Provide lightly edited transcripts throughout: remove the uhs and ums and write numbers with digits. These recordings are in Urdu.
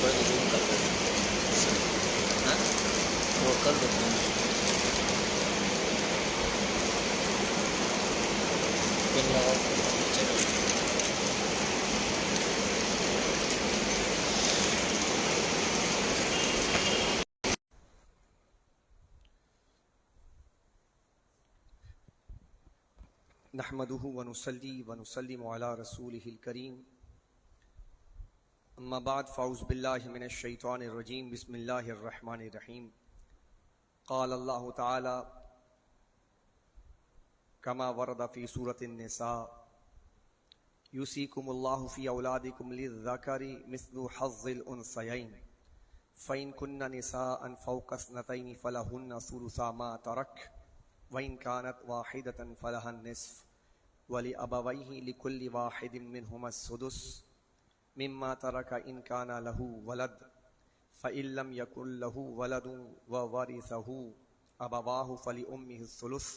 پڑھ کے ضرور کر دیں. ہاں وہ کر دیتے ہیں پن لگاؤ چلو. نحمده ونصلي ونسلم على رسوله الكريم. اما بعد فاعوذ بالله من الشيطان الرجيم. بسم الله الرحمن الرحيم. قال الله تعالى كما ورد في سورة النساء يوصيكم الله في أولادكم للذكر مثل حظ الأنثيين فإن كن نساء فوق اثنتين فلهن ثلثا ما ترك وإن كانت واحدة فلها النصف ولأبويه لكل واحد منهما السدس مما ترك إن كان له ولد فإن لم يكن له ولد وورثه أبواه فلأمه الثلث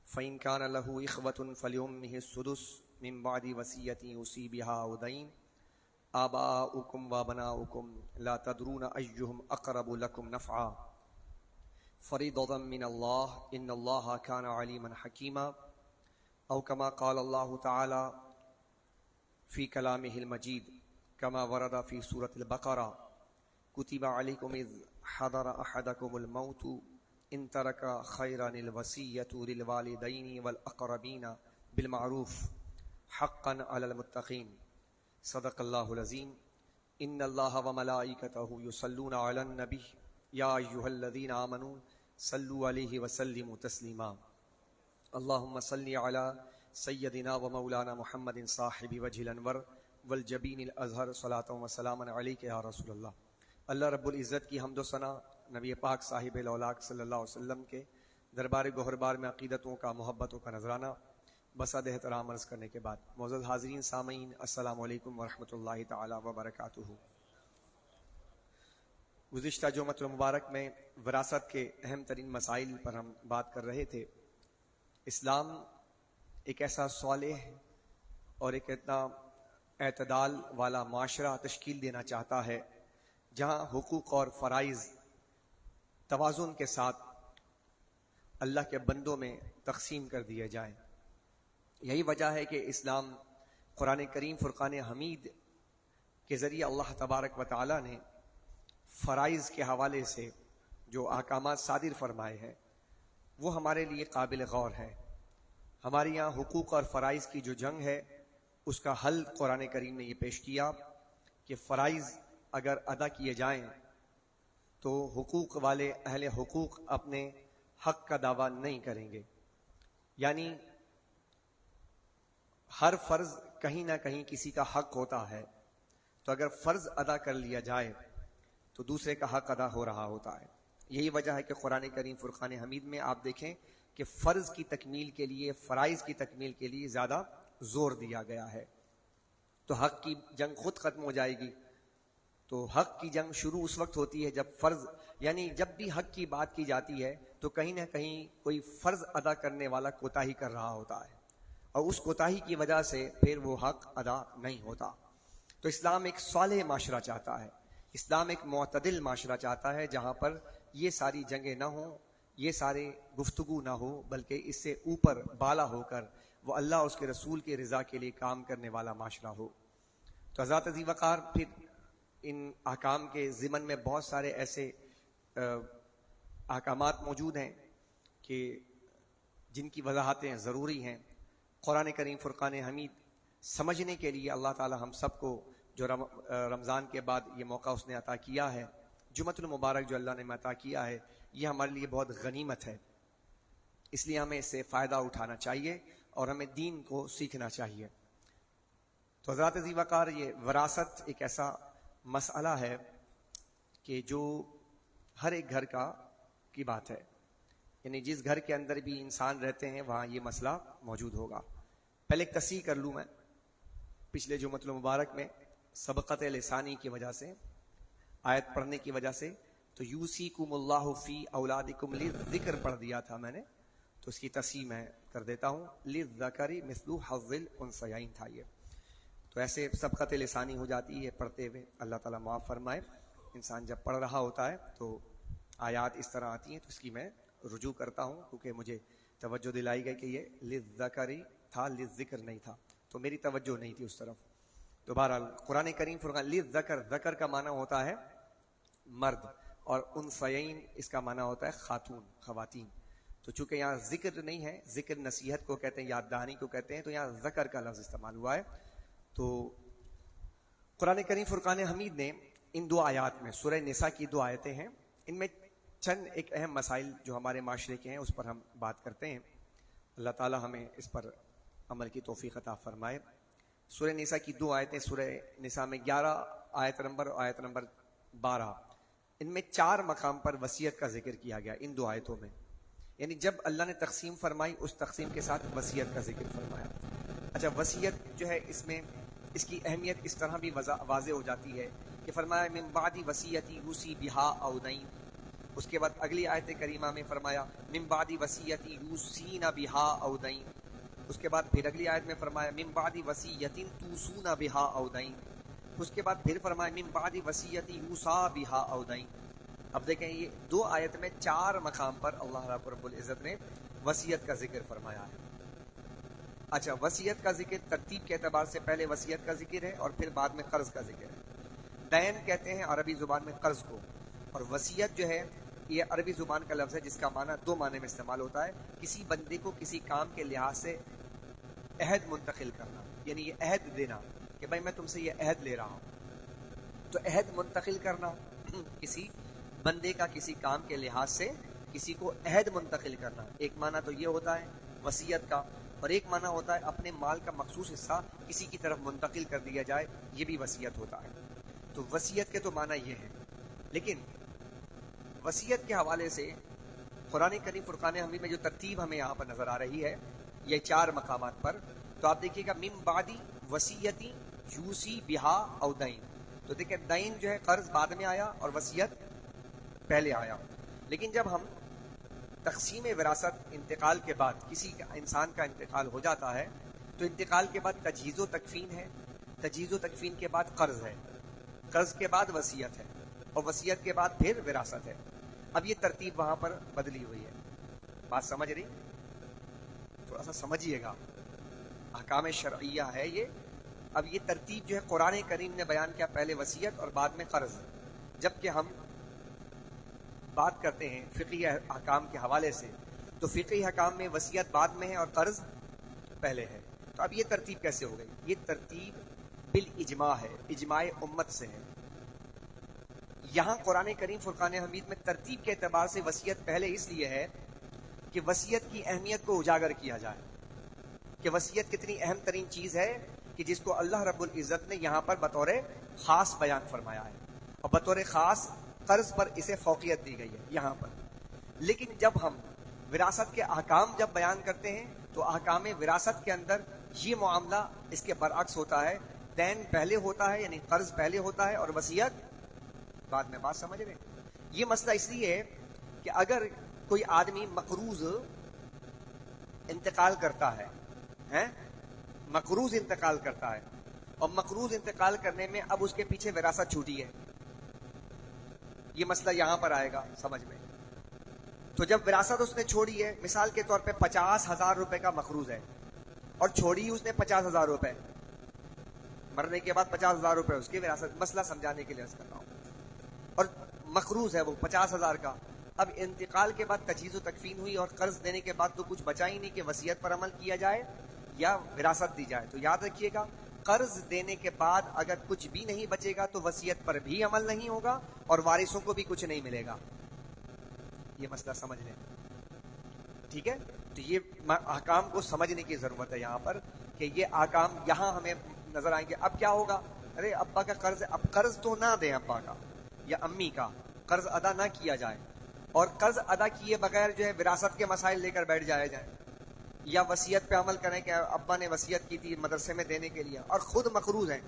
فإن كان له إخوة فلأمه السدس من بعد وصية يوصي بها أو دين. آباؤكم وأبناؤكم لا تدرون أيهم أقرب لكم نفعا فريضة من الله إن الله كان عليما حكيما. أو كما قال الله تعالى في كلامه المجيد كما ورد في سورة البقرة كتب عليكم إذ حضر أحدكم الموت إن ترك خيرا الوصية للوالدين والأقربين بالمعروف حقا على المتقين. صدق الله العظيم. إن الله وملائكته يصلون على النبي يا أيها الذين آمنوا صلوا عليه وسلموا تسليما. اللهم صل على سيدنا ومولانا محمد صاحب وجه الانور والجبین الازہر صلاۃ و سلام علیک یا رسول اللہ. اللہ رب العزت کی حمد و ثنا نبی پاک صاحب الاولاق صلی اللہ علیہ وسلم کے دربار گوہربار میں عقیدتوں کا محبتوں کا نذرانہ بسد احترام عرض کرنے کے بعد معزز حاضرین سامعین السلام علیکم ورحمۃ اللہ تعالی وبرکاتہ. گزشتہ جمعۃ المبارک میں وراثت کے اہم ترین مسائل پر ہم بات کر رہے تھے. اسلام ایک ایسا صالح اور ایک اتنا اعتدال والا معاشرہ تشکیل دینا چاہتا ہے جہاں حقوق اور فرائض توازن کے ساتھ اللہ کے بندوں میں تقسیم کر دیے جائیں. یہی وجہ ہے کہ اسلام قرآن کریم فرقان حمید کے ذریعے اللہ تبارک و تعالی نے فرائض کے حوالے سے جو احکامات صادر فرمائے ہیں وہ ہمارے لیے قابل غور ہے. ہمارے یہاں حقوق اور فرائض کی جو جنگ ہے اس کا حل قرآن کریم نے یہ پیش کیا کہ فرائض اگر ادا کیے جائیں تو حقوق والے اہل حقوق اپنے حق کا دعویٰ نہیں کریں گے. یعنی ہر فرض کہیں نہ کہیں کسی کا حق ہوتا ہے، تو اگر فرض ادا کر لیا جائے تو دوسرے کا حق ادا ہو رہا ہوتا ہے. یہی وجہ ہے کہ قرآن کریم فرقان حمید میں آپ دیکھیں کہ فرض کی تکمیل کے لیے، فرائض کی تکمیل کے لیے زیادہ زور دیا گیا ہے. تو حق کی جنگ خود ختم ہو جائے گی. تو حق کی جنگ شروع اس وقت ہوتی ہے جب فرض، یعنی جب بھی حق کی بات کی جاتی ہے تو کہیں نہ کہیں کوئی فرض ادا کرنے والا کوتاہی کر رہا ہوتا ہے، اور اس کوتاہی کی وجہ سے پھر وہ حق ادا نہیں ہوتا. تو اسلام ایک صالح معاشرہ چاہتا ہے، اسلام ایک معتدل معاشرہ چاہتا ہے جہاں پر یہ ساری جنگیں نہ ہوں، یہ سارے گفتگو نہ ہو، بلکہ اس سے اوپر بالا ہو کر وہ اللہ اس کے رسول کے رضا کے لیے کام کرنے والا معاشرہ ہو. تو حضرات عزیز وقار، پھر ان احکام کے ضمن میں بہت سارے ایسے احکامات موجود ہیں کہ جن کی وضاحتیں ضروری ہیں. قرآن کریم فرقان حمید سمجھنے کے لیے اللہ تعالی ہم سب کو جو رمضان کے بعد یہ موقع اس نے عطا کیا ہے، جمعۃ المبارک جو اللہ نے عطا کیا ہے، یہ ہمارے لیے بہت غنیمت ہے. اس لیے ہمیں اس سے فائدہ اٹھانا چاہیے اور ہمیں دین کو سیکھنا چاہیے. تو حضرات عزیز وقار، یہ وراثت ایک ایسا مسئلہ ہے کہ جو ہر ایک گھر کی بات ہے. یعنی جس گھر کے اندر بھی انسان رہتے ہیں وہاں یہ مسئلہ موجود ہوگا. پہلے ایک تصحیح کر لوں میں. پچھلے جمعۃ المبارک میں سبقت لسانی کی وجہ سے، آیت پڑھنے کی وجہ سے، تو یوصیکم اللہ فی اولادکم ذکر پڑھ دیا تھا میں نے، تو اس کی تصحیح میں کر دیتا ہوں. للذکر مثل حظ الانثیین تھا یہ. تو ایسے سبقت لسانی ہو جاتی ہے پڑھتے ہوئے، اللہ تعالیٰ معاف فرمائے. انسان جب پڑھ رہا ہوتا ہے تو آیات اس طرح آتی ہیں تو اس کی میں رجوع کرتا ہوں، کیونکہ مجھے توجہ دلائی گئی کہ یہ للذکری تھا، للذکر نہیں تھا، تو میری توجہ نہیں تھی اس طرف. تو بہرحال قرآن کریم فرقان للذکر، ذکر کا معنی ہوتا ہے مرد، اور انثیین اس کا معنی ہوتا ہے خاتون، خواتین. تو چونکہ یہاں ذکر نہیں ہے، ذکر نصیحت کو کہتے ہیں، یاد دہانی کو کہتے ہیں، تو یہاں ذکر کا لفظ استعمال ہوا ہے. تو قرآن کریم فرقان حمید نے ان دو آیات میں، سورہ نساء کی دو آیتیں ہیں، ان میں چند ایک اہم مسائل جو ہمارے معاشرے کے ہیں اس پر ہم بات کرتے ہیں. اللہ تعالی ہمیں اس پر عمل کی توفیق عطا فرمائے. سورہ نساء کی دو آیتیں، سورہ نساء میں 11 آیت نمبر اور آیت نمبر 12، ان میں 4 مقام پر وصیت کا ذکر کیا گیا ان دو آیتوں میں. یعنی جب اللہ نے تقسیم فرمائی اس تقسیم کے ساتھ وصیت کا ذکر فرمایا. اچھا، وصیت جو ہے اس میں اس کی اہمیت اس طرح بھی واضح ہو جاتی ہے کہ فرمایا من بعد وصیتی یوصی بہا او دین. اس کے بعد اگلی آیت کریمہ میں فرمایا من بعد وصیتی یوصین بہا او دین. اس کے بعد پھر اگلی آیت میں فرمایا من بعد وصیت توصون بہا او دین. اس کے بعد پھر فرمایا من بعد وصیت یوصا بہا او دین. اب دیکھیں یہ دو آیت میں 4 مقام پر اللہ رب العزت نے وصیت کا ذکر فرمایا ہے. اچھا، وصیت کا ذکر ترتیب کے اعتبار سے پہلے وصیت کا ذکر ہے اور پھر بعد میں قرض کا ذکر ہے. دین کہتے ہیں عربی زبان میں قرض کو، اور وصیت جو ہے یہ عربی زبان کا لفظ ہے جس کا معنی 2 معنی میں استعمال ہوتا ہے. کسی بندے کو کسی کام کے لحاظ سے عہد منتقل کرنا، یعنی یہ عہد دینا کہ بھائی میں تم سے یہ عہد لے رہا ہوں. تو عہد منتقل کرنا، کسی بندے کا کسی کام کے لحاظ سے کسی کو عہد منتقل کرنا، ایک معنی تو یہ ہوتا ہے وصیت کا، اور ایک معنی ہوتا ہے اپنے مال کا مخصوص حصہ کسی کی طرف منتقل کر دیا جائے، یہ بھی وصیت ہوتا ہے. تو وصیت کے تو معنی یہ ہے. لیکن وصیت کے حوالے سے قرآن کریم فرقان حمید میں جو ترتیب ہمیں یہاں پر نظر آ رہی ہے یہ 4 مقامات پر، تو آپ دیکھیے گا من بعدی وصیتی یوصی بہا او دین. تو دیکھیں دین جو ہے قرض بعد میں آیا اور وصیت پہلے آیا. لیکن جب ہم تقسیم وراثت انتقال کے بعد کسی انسان کا انتقال ہو جاتا ہے تو انتقال کے بعد تجہیز و تکفین ہے، تجہیز و تکفین کے بعد قرض ہے، قرض کے بعد وصیت ہے، اور وصیت کے بعد پھر وراثت ہے. اب یہ ترتیب وہاں پر بدلی ہوئی ہے. بات سمجھ رہی؟ تھوڑا سا سمجھیے گا، احکام شرعیہ ہے یہ. اب یہ ترتیب جو ہے قرآن کریم نے بیان کیا، پہلے وصیت اور بعد میں قرض. جبکہ ہم بات کرتے ہیں فقہی احکام کے حوالے سے تو فقہی احکام میں وصیت بعد میں ہے اور قرض پہلے ہے. تو اب یہ ترتیب کیسے ہو گئی؟ یہ ترتیب بالاجماع ہے، اجماع امت سے ہے. یہاں قرآن کریم فرقان حمید میں ترتیب کے اعتبار سے وصیت پہلے اس لیے ہے کہ وصیت کی اہمیت کو اجاگر کیا جائے کہ وصیت کتنی اہم ترین چیز ہے کہ جس کو اللہ رب العزت نے یہاں پر بطور خاص بیان فرمایا ہے، اور بطور خاص قرض پر اسے فوقیت دی گئی ہے یہاں پر. لیکن جب ہم وراثت کے احکام جب بیان کرتے ہیں تو احکام وراثت کے اندر یہ معاملہ اس کے برعکس ہوتا ہے. دین پہلے ہوتا ہے، یعنی قرض پہلے ہوتا ہے اور وصیت بعد میں. بات سمجھ رہے؟ یہ مسئلہ اس لیے ہے کہ اگر کوئی آدمی مقروض انتقال کرتا ہے، مقروض انتقال کرتا ہے، اور مقروض انتقال کرنے میں اب اس کے پیچھے وراثت چھوٹی ہے، یہ مسئلہ یہاں پر آئے گا سمجھ میں. تو جب وراثت اس نے چھوڑی ہے، مثال کے طور پہ 50,000 روپے کا مقروض ہے اور چھوڑی اس نے 50,000 روپے، مرنے کے بعد 50,000 روپے اس کی وراثت. مسئلہ سمجھانے کے لیے عرض کر رہا ہوں. اور مقروض ہے وہ 50,000 کا. اب انتقال کے بعد تجہیز و تکفین ہوئی اور قرض دینے کے بعد تو کچھ بچا ہی نہیں کہ وصیت پر عمل کیا جائے یا وراثت دی جائے. تو یاد رکھیے گا، قرض دینے کے بعد اگر کچھ بھی نہیں بچے گا تو وصیت پر بھی عمل نہیں ہوگا اور وارثوں کو بھی کچھ نہیں ملے گا. یہ مسئلہ سمجھ لیں، ٹھیک ہے؟ تو یہ احکام کو سمجھنے کی ضرورت ہے یہاں پر کہ یہ احکام یہاں ہمیں نظر آئیں گے. اب کیا ہوگا؟ ارے ابا کا قرض ہے، اب قرض تو نہ دیں ابا کا یا امی کا، قرض ادا نہ کیا جائے، اور قرض ادا کیے بغیر جو ہے وراثت کے مسائل لے کر بیٹھ جائے جائیں، یا وصیت پہ عمل کریں کہ ابا نے وصیت کی تھی مدرسے میں دینے کے لیے اور خود مقروض ہیں،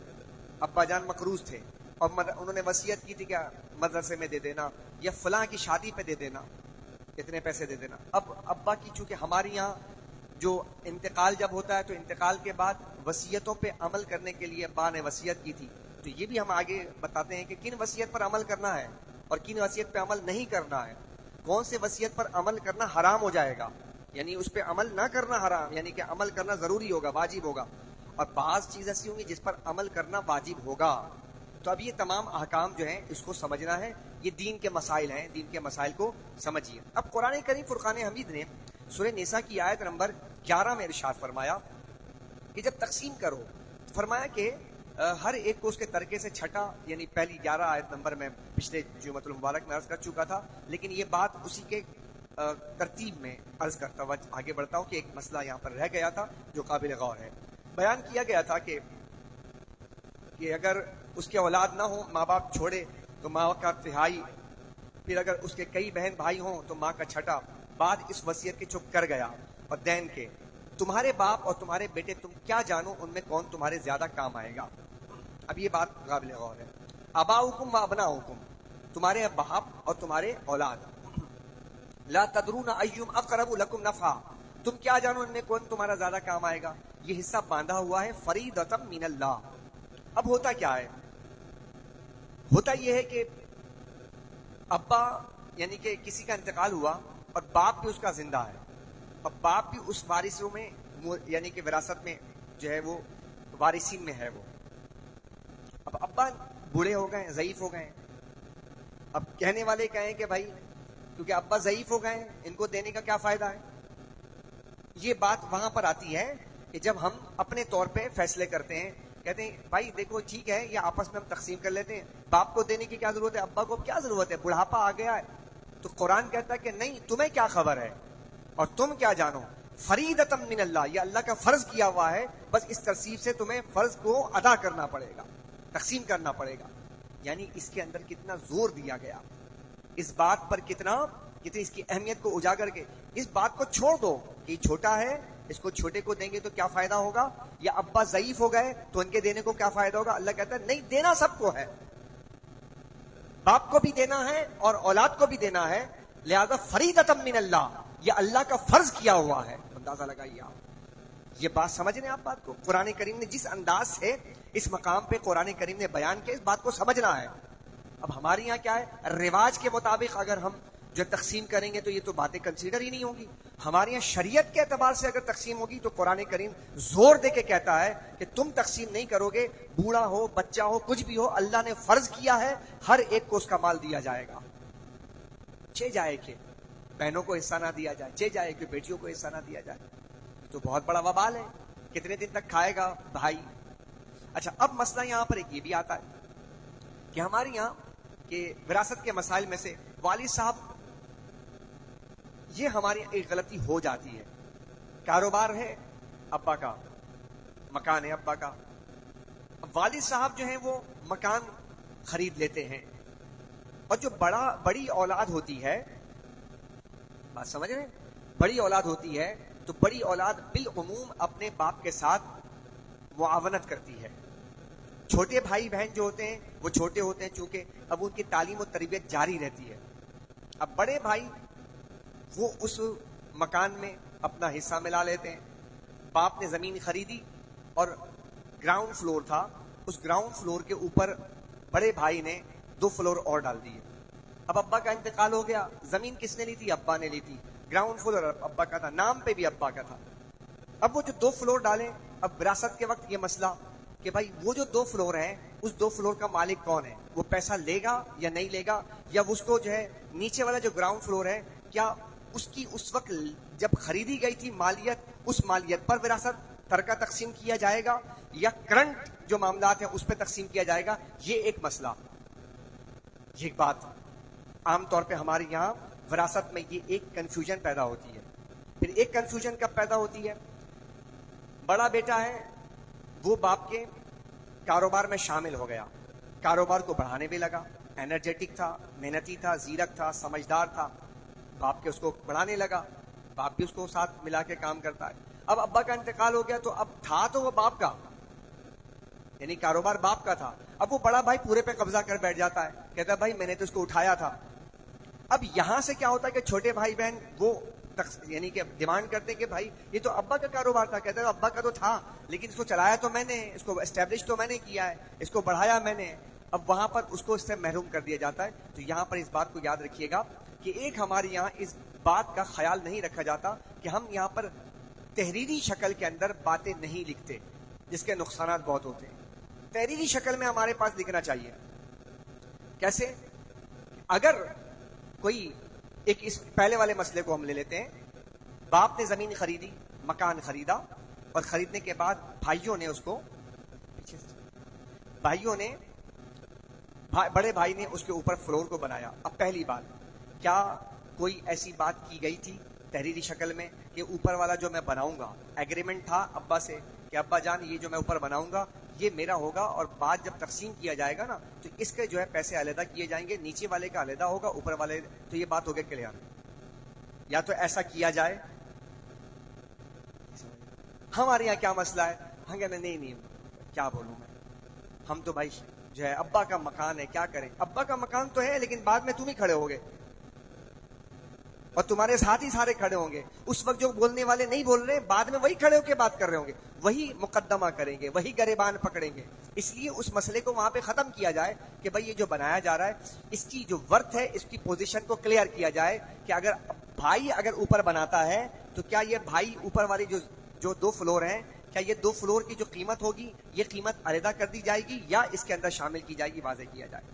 ابا جان مقروض تھے اور انہوں نے وصیت کی تھی کہ مدرسے میں دے دینا یا فلاں کی شادی پہ دے دینا، اتنے پیسے دے دینا. اب ابا کی چونکہ ہمارے یہاں جو انتقال جب ہوتا ہے تو انتقال کے بعد وصیتوں پہ عمل کرنے کے لیے ابا نے وصیت کی تھی، تو یہ بھی ہم آگے بتاتے ہیں کہ کن وصیت پر عمل کرنا ہے اور کن وصیت پہ عمل نہیں کرنا ہے. کون سے وصیت پر عمل کرنا حرام ہو جائے گا، یعنی اس پہ عمل نہ کرنا حرام، یعنی کہ عمل کرنا ضروری ہوگا، واجب ہوگا، اور بعض چیز ایسی ہوں گی جس پر عمل کرنا واجب ہوگا. تو اب یہ تمام احکام جو ہیں اس کو سمجھنا ہے، یہ دین کے مسائل ہیں، دین کے مسائل کو سمجھیے. اب قرآن کریم فرقان حمید نے سورہ نساء کی آیت نمبر 11 میں ارشاد فرمایا کہ جب تقسیم کرو، فرمایا کہ ہر ایک کو اس کے ترکے سے چھٹا، یعنی پہلی 11 آیت نمبر میں پچھلے جمعۃ المبارک میں عرض کر چکا تھا، لیکن یہ بات اسی کے ترتیب میں عرض کرتا ہوا آگے بڑھتا ہوں کہ ایک مسئلہ یہاں پر رہ گیا تھا جو قابل غور ہے. بیان کیا گیا تھا کہ اگر اس کے اولاد نہ ہو، ماں باپ چھوڑے تو ماں کا تہائی، پھر اگر اس کے کئی بہن بھائی ہوں تو ماں کا چھٹا، بعد اس وصیت کے چپ کر گیا. اور دین کے تمہارے باپ اور تمہارے بیٹے تم کیا جانو ان میں کون تمہارے زیادہ کام آئے گا. اب یہ بات قابل غور ہے. آباؤکم و ابناؤکم، تمہارے باپ اور تمہارے اولاد. لا تدرون ایہم اقرب لکم نفعا، تم کیا جانو ان میں کون تمہارا زیادہ کام آئے گا. یہ حصہ باندھا ہوا ہے فریضۃ من اللہ. اب ہوتا کیا ہے؟ ہوتا یہ ہے کہ ابا یعنی کہ کسی کا انتقال ہوا اور باپ بھی اس کا زندہ ہے، اور باپ بھی اس وارثوں میں یعنی کہ وراثت میں جو ہے وہ وارثین میں ہے وہ. اب ابا بوڑھے ہو گئے، ضعیف ہو گئے. اب کہنے والے کہیں کہ بھائی کیونکہ ابا ضعیف ہو گئے ان کو دینے کا کیا فائدہ ہے. یہ بات وہاں پر آتی ہے کہ جب ہم اپنے طور پہ فیصلے کرتے ہیں، کہتے ہیں بھائی دیکھو ٹھیک ہے یہ آپس میں ہم تقسیم کر لیتے ہیں، باپ کو دینے کی کیا ضرورت ہے، ابا کو کیا ضرورت ہے، بڑھاپا آ گیا ہے. تو قرآن کہتا ہے کہ نہیں، تمہیں کیا خبر ہے اور تم کیا جانو. فریضۃ من اللہ، یہ اللہ کا فرض کیا ہوا ہے، بس اس ترتیب سے تمہیں فرض کو ادا کرنا پڑے گا، تقسیم کرنا پڑے گا. یعنی اس کے اندر کتنا زور دیا گیا، اس بات پر کتنی اس کی اہمیت کو اجاگر کے. اس بات کو چھوڑ دو کہ یہ چھوٹا ہے، اس کو چھوٹے کو دیں گے تو کیا فائدہ ہوگا، یا ابا ضعیف ہو گئے تو ان کے دینے کو کیا فائدہ ہوگا. اللہ کہتا ہے نہیں، دینا سب کو ہے، باپ کو بھی دینا ہے اور اولاد کو بھی دینا ہے. لہذا فریضۃ من اللہ، یہ اللہ کا فرض کیا ہوا ہے. اندازہ لگائیے آپ، یہ بات سمجھ رہے ہیں آپ بات کو. قرآن کریم نے جس انداز سے اس مقام پہ قرآن کریم نے بیان کیا، اس بات کو سمجھنا ہے. اب ہمارے یہاں کیا ہے، رواج کے مطابق اگر ہم جو تقسیم کریں گے تو یہ تو باتیں کنسیڈر ہی نہیں ہوگی. ہمارے یہاں شریعت کے اعتبار سے اگر تقسیم ہوگی تو قرآن کریم زور دے کے کہتا ہے کہ تم تقسیم نہیں کرو گے، بوڑھا ہو بچہ ہو کچھ بھی ہو، اللہ نے فرض کیا ہے ہر ایک کو اس کا مال دیا جائے گا. چہ جائے کہ بہنوں کو حصہ نہ دیا جائے، چہ جائے کہ بیٹیوں کو حصہ نہ دیا جائے، تو بہت بڑا وبال ہے. کتنے دن تک کھائے گا بھائی. اچھا اب مسئلہ یہاں پر ایک یہ بھی آتا ہے کہ ہمارے یہاں کہ وراثت کے مسائل میں سے والد صاحب، یہ ہماری ایک غلطی ہو جاتی ہے. کاروبار ہے ابا کا، مکان ہے ابا کا، والد صاحب جو ہیں وہ مکان خرید لیتے ہیں، اور جو بڑی اولاد ہوتی ہے، بات سمجھ رہے ہیں، بڑی اولاد ہوتی ہے تو بڑی اولاد بالعموم اپنے باپ کے ساتھ معاونت کرتی ہے. چھوٹے بھائی بہن جو ہوتے ہیں وہ چھوٹے ہوتے ہیں چونکہ اب ان کی تعلیم و تربیت جاری رہتی ہے. اب بڑے بھائی وہ اس مکان میں اپنا حصہ ملا لیتے ہیں. باپ نے زمین خریدی اور گراؤنڈ فلور تھا، اس گراؤنڈ فلور کے اوپر بڑے بھائی نے 2 فلور اور ڈال دیے. اب ابا کا انتقال ہو گیا، زمین کس نے لی تھی، ابا نے لی تھی، گراؤنڈ فلور ابا کا تھا، نام پہ بھی ابا کا تھا. اب وہ جو 2 فلور ڈالیں، اب وراثت کے وقت یہ مسئلہ کہ بھائی وہ جو 2 فلور ہیں اس 2 فلور کا مالک کون ہے، وہ پیسہ لے گا یا نہیں لے گا، یا اس کو جو ہے نیچے والا جو گراؤنڈ فلور ہے کیا اس کی اس وقت جب خریدی گئی تھی مالیت، اس مالیت پر وراثت ترکہ تقسیم کیا جائے گا یا کرنٹ جو معاملات ہیں اس پہ تقسیم کیا جائے گا. یہ ایک مسئلہ، یہ ایک بات عام طور پہ ہمارے یہاں وراثت میں یہ ایک کنفیوژن پیدا ہوتی ہے. پھر ایک کنفیوژن کب پیدا ہوتی ہے، بڑا بیٹا ہے وہ باپ کے کاروبار میں شامل ہو گیا، کاروبار کو بڑھانے بھی لگا، انرجیٹک تھا، محنتی تھا، زیرک تھا، سمجھدار تھا، باپ کے اس کو بڑھانے لگا، باپ بھی اس کو ساتھ ملا کے کام کرتا ہے. اب ابا کا انتقال ہو گیا تو اب تھا تو وہ باپ کا، یعنی کاروبار باپ کا تھا. اب وہ بڑا بھائی پورے پہ قبضہ کر بیٹھ جاتا ہے، کہتا ہے بھائی میں نے تو اس کو اٹھایا تھا. اب یہاں سے کیا ہوتا ہے کہ چھوٹے بھائی بہن وہ یعنی کہ ڈیمانڈ کرتے ہیں کہ بھائی یہ تو ابا کا کاروبار تھا. کہتے ہیں ابا کا تو تھا لیکن اس کو چلایا تو میں نے, اس کو اسٹیبلش تو میں نے کیا ہے, اس کو بڑھایا میں نے. اب وہاں پر اس کو اس سے محروم کر دیا جاتا ہے. تو یہاں پر اس بات کو یاد رکھیے گا کہ ایک ہمارے یہاں اس بات کا خیال نہیں رکھا جاتا کہ ہم یہاں پر تحریری شکل کے اندر باتیں نہیں لکھتے جس کے نقصانات بہت ہوتے ہیں. تحریری شکل میں ہمارے پاس لکھنا چاہیے. کیسے؟ اگر کوئی ایک اس پہلے والے مسئلے کو ہم لے لیتے ہیں. باپ نے زمین خریدی, مکان خریدا, اور خریدنے کے بعد بھائیوں نے اس کو بڑے بھائی نے اس کے اوپر فلور کو بنایا. اب پہلی بات, کیا کوئی ایسی بات کی گئی تھی تحریری شکل میں کہ اوپر والا جو میں بناؤں گا, ایگریمنٹ تھا ابا سے کہ ابا جان یہ جو میں اوپر بناؤں گا یہ میرا ہوگا, اور بعد جب تقسیم کیا جائے گا نا تو اس کے جو ہے پیسے علیحدہ کیے جائیں گے, نیچے والے کا علیحدہ ہوگا, اوپر والے. تو یہ بات ہو گئی کلیئر. یا تو ایسا کیا جائے. ہمارے یہاں کیا مسئلہ ہے, ہم کہتے ہیں نہیں کیا بولوں میں, ہم تو بھائی جو ہے ابا کا مکان ہے, کیا کریں. ابا کا مکان تو ہے لیکن بعد میں تم ہی کھڑے ہوگے اور تمہارے ساتھ ہی سارے کھڑے ہوں گے. اس وقت جو بولنے والے نہیں بول رہے, بعد میں وہی کھڑے ہو کے بات کر رہے ہوں گے, وہی مقدمہ کریں گے, وہی گریبان پکڑیں گے. اس لیے اس مسئلے کو وہاں پہ ختم کیا جائے کہ بھائی یہ جو بنایا جا رہا ہے اس کی جو ورتھ ہے, اس کی پوزیشن کو کلیئر کیا جائے کہ اگر بھائی اگر اوپر بناتا ہے تو کیا یہ بھائی اوپر والی جو 2 فلور ہیں, کیا یہ 2 فلور کی جو قیمت ہوگی یہ قیمت علیحدہ کر دی جائے گی یا اس کے اندر شامل کی جائے گی, واضح کیا جائے.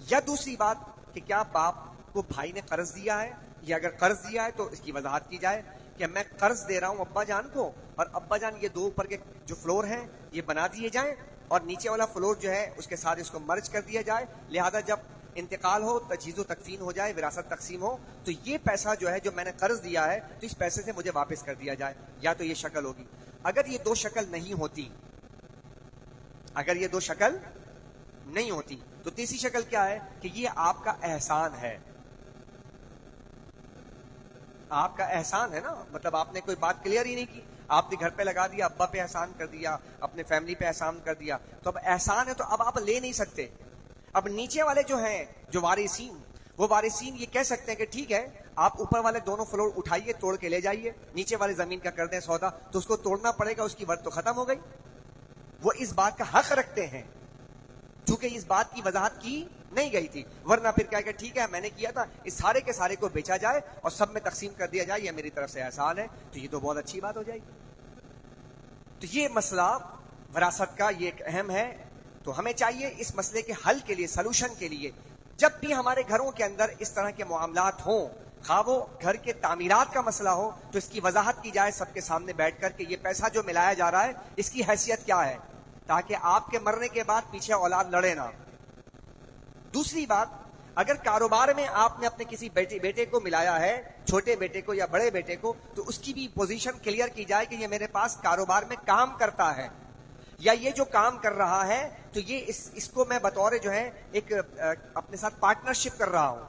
یا دوسری بات کہ کیا باپ کو بھائی نے قرض دیا ہے, یا اگر قرض دیا ہے تو اس کی وضاحت کی جائے کہ میں قرض دے رہا ہوں ابا جان کو, اور ابا جان یہ 2 اوپر کے جو فلور ہیں یہ بنا دیے جائیں اور نیچے والا فلور جو ہے اس کے ساتھ اس کو مرج کر دیا جائے. لہذا جب انتقال ہو, تجہیز و تکفین ہو جائے, وراثت تقسیم ہو, تو یہ پیسہ جو ہے جو میں نے قرض دیا ہے تو اس پیسے سے مجھے واپس کر دیا جائے. یا تو یہ شکل ہوگی. اگر یہ 2 شکل نہیں ہوتی, اگر یہ 2 شکل نہیں ہوتی تو تیسری شکل کیا ہے کہ یہ آپ کا احسان ہے. آپ کا احسان ہے نا, مطلب آپ نے کوئی بات کلیئر ہی نہیں کی, آپ نے گھر پہ لگا دیا, ابا پہ احسان کر دیا, اپنے فیملی پہ احسان کر دیا, تو اب احسان ہے تو اب آپ لے نہیں سکتے. اب نیچے والے جو ہیں جو وارثین, وہ وارثین یہ کہہ سکتے ہیں کہ ٹھیک ہے آپ اوپر والے دونوں فلور اٹھائیے, توڑ کے لے جائیے, نیچے والے زمین کا کر دیں سودا, تو اس کو توڑنا پڑے گا, اس کی ورث تو ختم ہو گئی. وہ اس بات کا حق رکھتے ہیں چونکہ اس بات کی وضاحت کی نہیں گئی تھی. ورنہ پھر کہا کہ ٹھیک ہے میں نے کیا تھا, اس سارے کے سارے کو بیچا جائے اور سب میں تقسیم کر دیا جائے, یہ میری طرف سے احسان ہے, تو یہ تو بہت اچھی بات ہو جائے گی. تو یہ مسئلہ وراثت کا یہ ایک اہم ہے. تو ہمیں چاہیے اس مسئلے کے حل کے لیے, سلوشن کے لیے, جب بھی ہمارے گھروں کے اندر اس طرح کے معاملات ہوں, خواہ وہ گھر کے تعمیرات کا مسئلہ ہو, تو اس کی وضاحت کی جائے سب کے سامنے بیٹھ کر کہ یہ پیسہ جو ملایا جا رہا ہے اس کی حیثیت کیا ہے, تاکہ آپ کے مرنے کے بعد پیچھے اولاد لڑے نہ. دوسری بات, اگر کاروبار میں آپ نے اپنے کسی بیٹے کو ملایا ہے, چھوٹے بیٹے کو یا بڑے بیٹے کو, تو اس کی بھی پوزیشن کلیئر کی جائے کہ یہ میرے پاس کاروبار میں کام کرتا ہے, یا یہ جو کام کر رہا ہے تو یہ اس کو میں بطور جو ہے ایک اپنے ساتھ پارٹنرشپ کر رہا ہوں,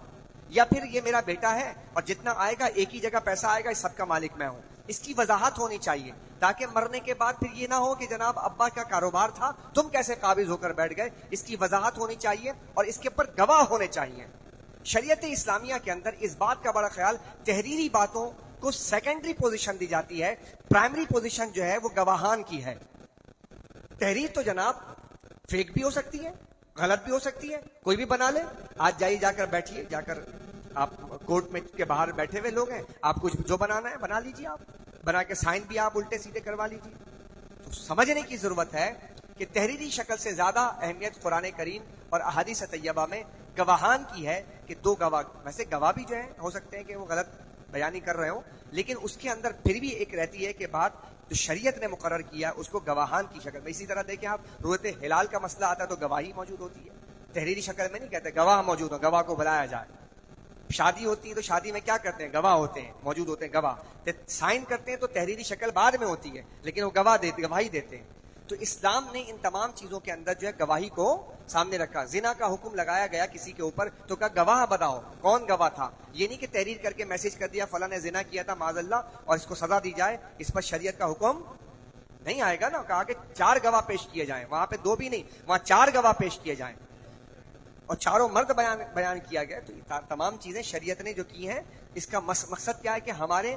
یا پھر یہ میرا بیٹا ہے اور جتنا آئے گا ایک ہی جگہ پیسہ آئے گا, اس سب کا مالک میں ہوں. اس کی وضاحت ہونی چاہیے تاکہ مرنے کے بعد پھر یہ نہ ہو کہ جناب ابا کا کاروبار تھا, تم کیسے قابض ہو کر بیٹھ گئے. اس کی وضاحت ہونی چاہیے اور اس کے اوپر گواہ ہونے چاہیے. شریعت اسلامیہ کے اندر اس بات کا بڑا خیال, تحریری باتوں کو سیکنڈری پوزیشن دی جاتی ہے, پرائمری پوزیشن جو ہے وہ گواہان کی ہے. تحریر تو جناب فیک بھی ہو سکتی ہے, غلط بھی ہو سکتی ہے, کوئی بھی بنا لے. آج جائیے, جا کر بیٹھیے, جا کر آپ کورٹ میں کے باہر بیٹھے ہوئے لوگ ہیں, آپ کچھ جو بنانا ہے بنا لیجیے, آپ بنا کے سائن بھی آپ الٹے سیدھے کروا لیجیے. تو سمجھنے کی ضرورت ہے کہ تحریری شکل سے زیادہ اہمیت قرآن کریم اور احادیث طیبہ میں گواہان کی ہے کہ 2 گواہ. ویسے گواہ بھی جو ہے ہو سکتے ہیں کہ وہ غلط بیانی کر رہے ہوں, لیکن اس کے اندر پھر بھی ایک رہتی ہے کہ بات جو شریعت نے مقرر کیا اس کو گواہان کی شکل میں. اسی طرح دیکھیں آپ, رؤیت ہلال کا مسئلہ آتا ہے تو گواہی موجود ہوتی ہے, تحریری شکل میں نہیں کہتے گواہ موجود ہو, گواہ کو بلایا جائے. شادی ہوتی ہے تو شادی میں کیا کرتے ہیں, گواہ ہوتے ہیں, موجود ہوتے ہیں گواہ, سائن کرتے ہیں تو تحریری شکل بعد میں ہوتی ہے, لیکن وہ گواہی دیتے ہیں. تو اسلام نے ان تمام چیزوں کے اندر جو ہے گواہی کو سامنے رکھا. زنا کا حکم لگایا گیا کسی کے اوپر تو کہا گواہ بتاؤ کون گواہ تھا. یہ نہیں کہ تحریر کر کے میسج کر دیا فلاں نے زنا کیا تھا معاذ اللہ اور اس کو سزا دی جائے, اس پر شریعت کا حکم نہیں آئے گا نا. کہا کہ 4 گواہ پیش کیے جائیں, وہاں پہ 2 بھی نہیں, وہاں 4 گواہ پیش کیے جائیں اور چاروں مرد بیان کیا گیا. تو تمام چیزیں شریعت نے جو کی ہیں اس کا مقصد کیا ہے کہ ہمارے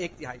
1/3।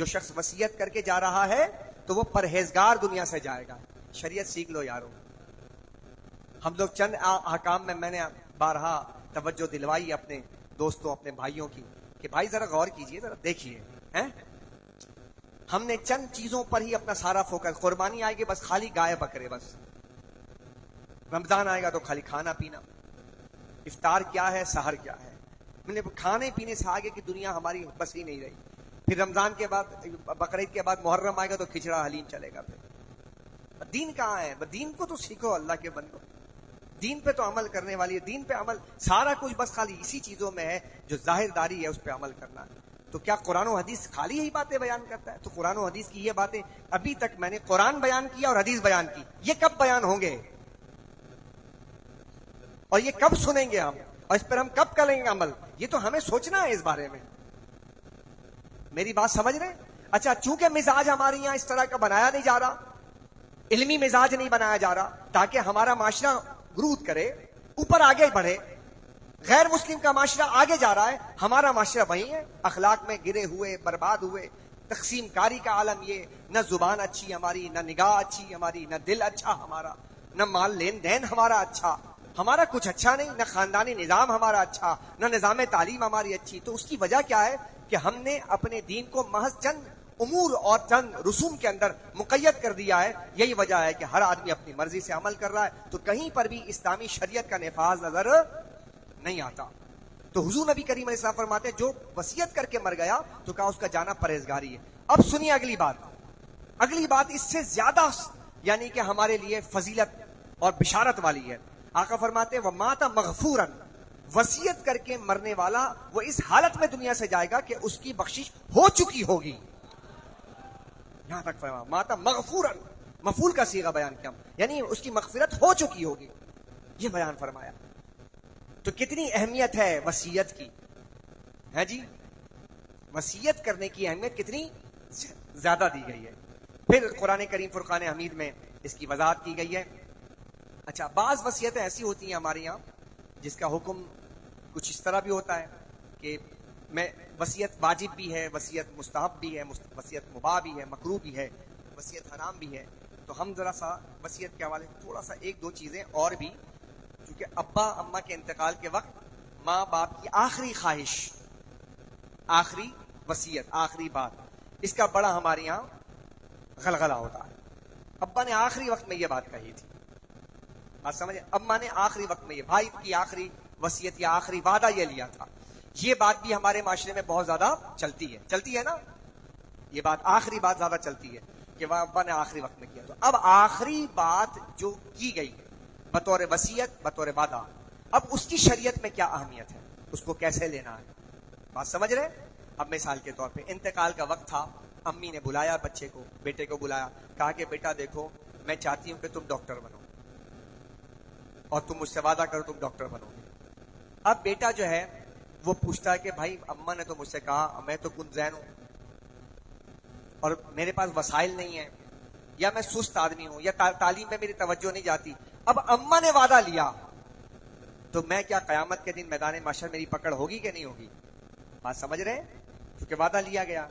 جو شخص وصیت کر کے جا رہا ہے تو وہ پرہیزگار دنیا سے جائے گا. شریعت سیکھ لو یارو. ہم لوگ چند احکام میں نے بارہا توجہ دلوائی اپنے دوستوں اپنے بھائیوں کی کہ بھائی ذرا غور کیجئے, ذرا دیکھیے. ہم نے چند چیزوں پر ہی اپنا سارا فوکس. قربانی آئے گی بس خالی گائے بکرے, بس رمضان آئے گا تو خالی کھانا پینا. افطار کیا ہے, سحر کیا ہے, میں نے کھانے پینے سے آگے کی دنیا ہماری بس ہی نہیں رہی. پھر رمضان کے بعد بقرعید کے بعد محرم آئے گا تو کھچڑا حلیم چلے گا. پھر دین کہاں ہے؟ دین کو تو سیکھو اللہ کے بندو. دین پہ تو عمل کرنے والی ہے, دین پہ عمل سارا کچھ بس خالی اسی چیزوں میں ہے جو ظاہر داری ہے اس پہ عمل کرنا ہے. تو کیا قرآن و حدیث خالی یہی باتیں بیان کرتا ہے؟ تو قرآن و حدیث کی یہ باتیں ابھی تک میں نے قرآن بیان کیا اور حدیث بیان کی, یہ کب بیان ہوں گے اور یہ کب سنیں گے ہم اور اس پر ہم کب کریں گے عمل؟ یہ تو ہمیں سوچنا ہے اس بارے میں. میری بات سمجھ رہے ہیں؟ اچھا, چونکہ مزاج ہمارے یہاں اس طرح کا بنایا نہیں جا رہا, علمی مزاج نہیں بنایا جا رہا تاکہ ہمارا معاشرہ گروتھ کرے, اوپر آگے بڑھے. غیر مسلم کا معاشرہ آگے جا رہا ہے, ہمارا معاشرہ وہیں ہے, اخلاق میں گرے ہوئے, برباد ہوئے, تقسیم کاری کا عالم. یہ نہ زبان اچھی ہماری, نہ نگاہ اچھی ہماری, نہ دل اچھا ہمارا, نہ مال لین دین ہمارا اچھا, ہمارا کچھ اچھا نہیں, نہ خاندانی نظام ہمارا اچھا, نہ نظام تعلیم ہماری اچھی. تو اس کی وجہ کیا ہے کہ ہم نے اپنے دین کو محض چند امور اور چند رسوم کے اندر مقید کر دیا ہے. یہی وجہ ہے کہ ہر آدمی اپنی مرضی سے عمل کر رہا ہے, تو کہیں پر بھی اسلامی شریعت کا نفاذ نظر نہیں آتا. تو حضور نبی کریم علیہ السلام فرماتے ہیں جو وصیت کر کے مر گیا تو کہا اس کا جانا پرہیزگاری ہے. اب سنیے اگلی بات. اگلی بات اس سے زیادہ یعنی کہ ہمارے لیے فضیلت اور بشارت والی ہے. آقا فرماتے ہیں وَمَاتَ مَغْفُورًا, وصیت کر کے مرنے والا وہ اس حالت میں دنیا سے جائے گا کہ اس کی بخشش ہو چکی ہوگی. یہاں تک فرمایا ماتا مغفوراً, مفعول کا صیغہ بیان کیا, یعنی اس کی مغفرت ہو چکی ہوگی, یہ بیان فرمایا. تو کتنی اہمیت ہے وصیت کی, ہے جی, وصیت کرنے کی اہمیت کتنی زیادہ دی گئی ہے. پھر قرآن کریم فرقان حمید میں اس کی وضاحت کی گئی ہے. اچھا, بعض وصیتیں ایسی ہوتی ہیں ہمارے یہاں جس کا حکم کچھ اس طرح بھی ہوتا ہے کہ میں وصیت واجب بھی ہے, وصیت مستحب بھی ہے, وصیت مباح بھی ہے, مکروہ بھی ہے, وصیت حرام بھی ہے. تو ہم ذرا سا وصیت کے حوالے تھوڑا سا ایک دو چیزیں اور بھی, کیونکہ ابا اماں کے انتقال کے وقت ماں باپ کی آخری خواہش, آخری وصیت, آخری بات, اس کا بڑا ہمارے یہاں غلغلہ ہوتا ہے. ابا نے آخری وقت میں یہ بات کہی تھی, بات سمجھے, اماں نے آخری وقت میں یہ بھائی کی آخری وصیت یا آخری وعدہ یہ لیا تھا. یہ بات بھی ہمارے معاشرے میں بہت زیادہ چلتی ہے نا, یہ بات آخری بات زیادہ چلتی ہے کہ وہ ابا نے آخری وقت میں کیا. تو اب آخری بات جو کی گئی بطور وصیت, بطور وعدہ, اب اس کی شریعت میں کیا اہمیت ہے, اس کو کیسے لینا ہے, بات سمجھ رہے. اب مثال کے طور پہ انتقال کا وقت تھا, امی نے بلایا بچے کو, بیٹے کو بلایا, کہا کہ بیٹا دیکھو میں چاہتی ہوں کہ تم ڈاکٹر بنو اور تم مجھ سے وعدہ کرو تم ڈاکٹر بنو گے. اب بیٹا جو ہے وہ پوچھتا ہے کہ بھائی اماں نے تو مجھ سے کہا, میں تو کن ذہن ہوں اور میرے پاس وسائل نہیں ہیں, یا میں سست آدمی ہوں, یا تعلیم پہ میری توجہ نہیں جاتی. اب اماں نے وعدہ لیا تو میں کیا قیامت کے دن میدان محشر میری پکڑ ہوگی کہ نہیں ہوگی؟ بات سمجھ رہے ہیں, کیونکہ وعدہ لیا گیا.